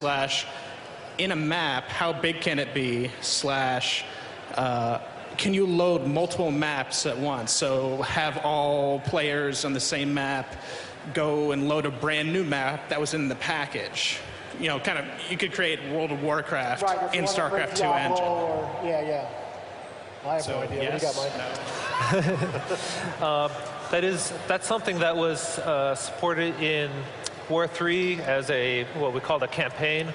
slash in a map, how big can it be, slash can you load multiple maps at once? So have all players on the same map go and load a brand new map that was in the package. You know, kind of, you could create World of Warcraft in Starcraft 2 engine. Yeah. I have no idea. Yes, what do you got, Mike? That's something that was supported in War 3 as what we call a campaign,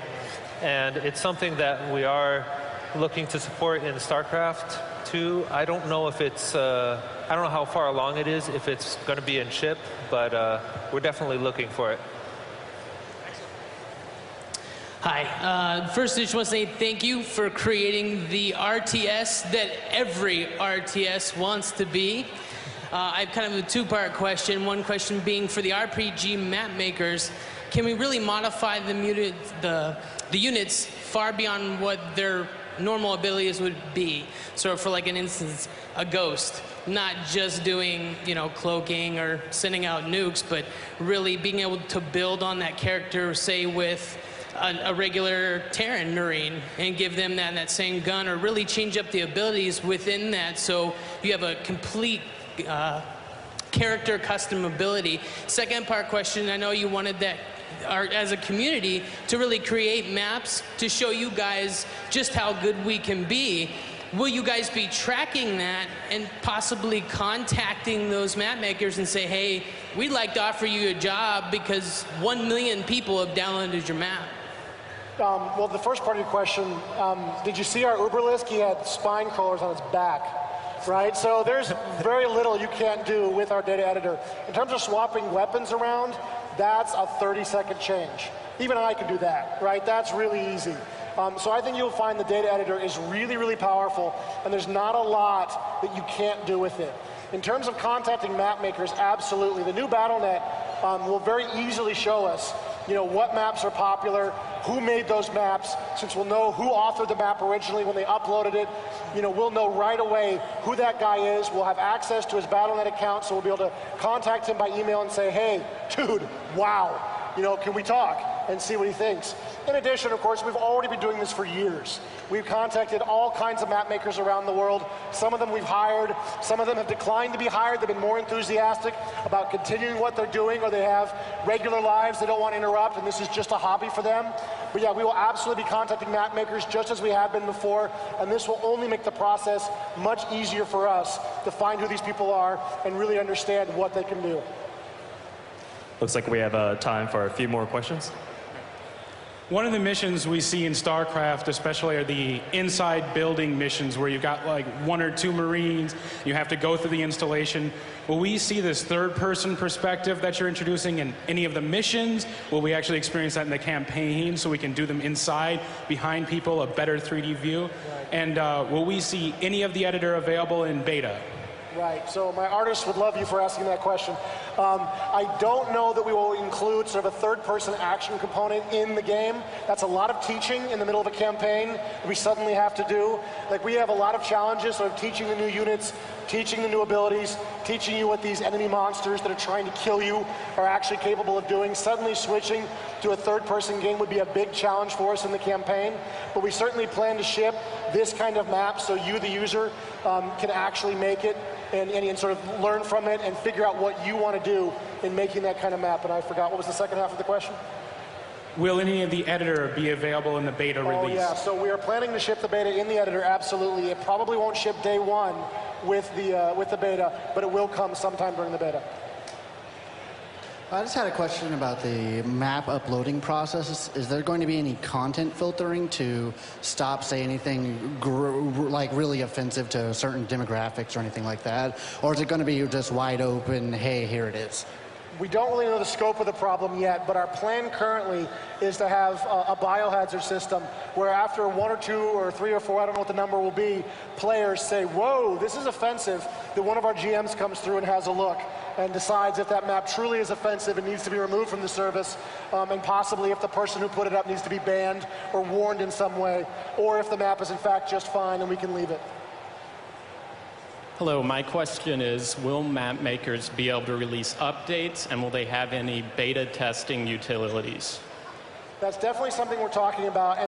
and it's something that we are looking to support in Starcraft 2. I don't know if it's, I don't know how far along it is, if it's going to be in ship, but we're definitely looking for it. Hi. First, I just want to say thank you for creating the RTS that every RTS wants to be. I have kind of a two-part question. One question being for the RPG map makers, can we really modify the units far beyond what their normal abilities would be? So for like an instance, a ghost, not just doing, you know, cloaking or sending out nukes, but really being able to build on that character, say with a regular Terran Marine, and give them that same gun, or really change up the abilities within that so you have a complete character custom ability. Second part question, I know you wanted that as a community to really create maps to show you guys just how good we can be. Will you guys be tracking that and possibly contacting those map makers and say, hey, we'd like to offer you a job because 1 million people have downloaded your map? Well, the first part of your question, did you see our Uberlisk? He had spine crawlers on his back, right? So there's very little you can't do with our data editor. In terms of swapping weapons around, that's a 30-second change. Even I can do that, right? That's really easy. So I think you'll find the data editor is really, really powerful, and there's not a lot that you can't do with it. In terms of contacting map makers, absolutely. The new BattleNet will very easily show us, you know, what maps are popular, who made those maps, since we'll know who authored the map originally when they uploaded it. You know, we'll know right away who that guy is. We'll have access to his BattleNet account, so we'll be able to contact him by email and say, hey, dude, wow, you know, can we talk and see what he thinks? In addition, of course, we've already been doing this for years. We've contacted all kinds of map makers around the world. Some of them we've hired. Some of them have declined to be hired. They've been more enthusiastic about continuing what they're doing, or they have regular lives they don't want to interrupt, and this is just a hobby for them. But yeah, we will absolutely be contacting map makers just as we have been before, and this will only make the process much easier for us to find who these people are and really understand what they can do. Looks like we have time for a few more questions. One of the missions we see in StarCraft especially are the inside building missions where you've got like 1 or 2 Marines, you have to go through the installation. Will we see this third-person perspective that you're introducing in any of the missions? Will we actually experience that in the campaign so we can do them inside, behind people, a better 3D view? Right. And will we see any of the editor available in beta? Right, so my artists would love you for asking that question. I don't know that we will include sort of a third-person action component in the game. That's a lot of teaching in the middle of a campaign that we suddenly have to do. Like, we have a lot of challenges, sort of teaching the new units, teaching the new abilities, teaching you what these enemy monsters that are trying to kill you are actually capable of doing. Suddenly switching to a third-person game would be a big challenge for us in the campaign, but we certainly plan to ship this kind of map so you, the user, can actually make it and sort of learn from it and figure out what you want to do in making that kind of map. And I forgot, what was the second half of the question? Will any of the editor be available in the beta release? Oh yeah, so we are planning to ship the beta in the editor, absolutely. It probably won't ship day one with the beta, but it will come sometime during the beta. I just had a question about the map uploading process. Is there going to be any content filtering to stop, say, anything like really offensive to certain demographics or anything like that? Or is it going to be just wide open, hey, here it is? We don't really know the scope of the problem yet, but our plan currently is to have a biohazard system where after 1 or 2 or 3 or 4, I don't know what the number will be, players say, whoa, this is offensive, that one of our GMs comes through and has a look and decides if that map truly is offensive and needs to be removed from the service, and possibly if the person who put it up needs to be banned or warned in some way, or if the map is in fact just fine and we can leave it. Hello, my question is, will map makers be able to release updates, and will they have any beta testing utilities? That's definitely something we're talking about.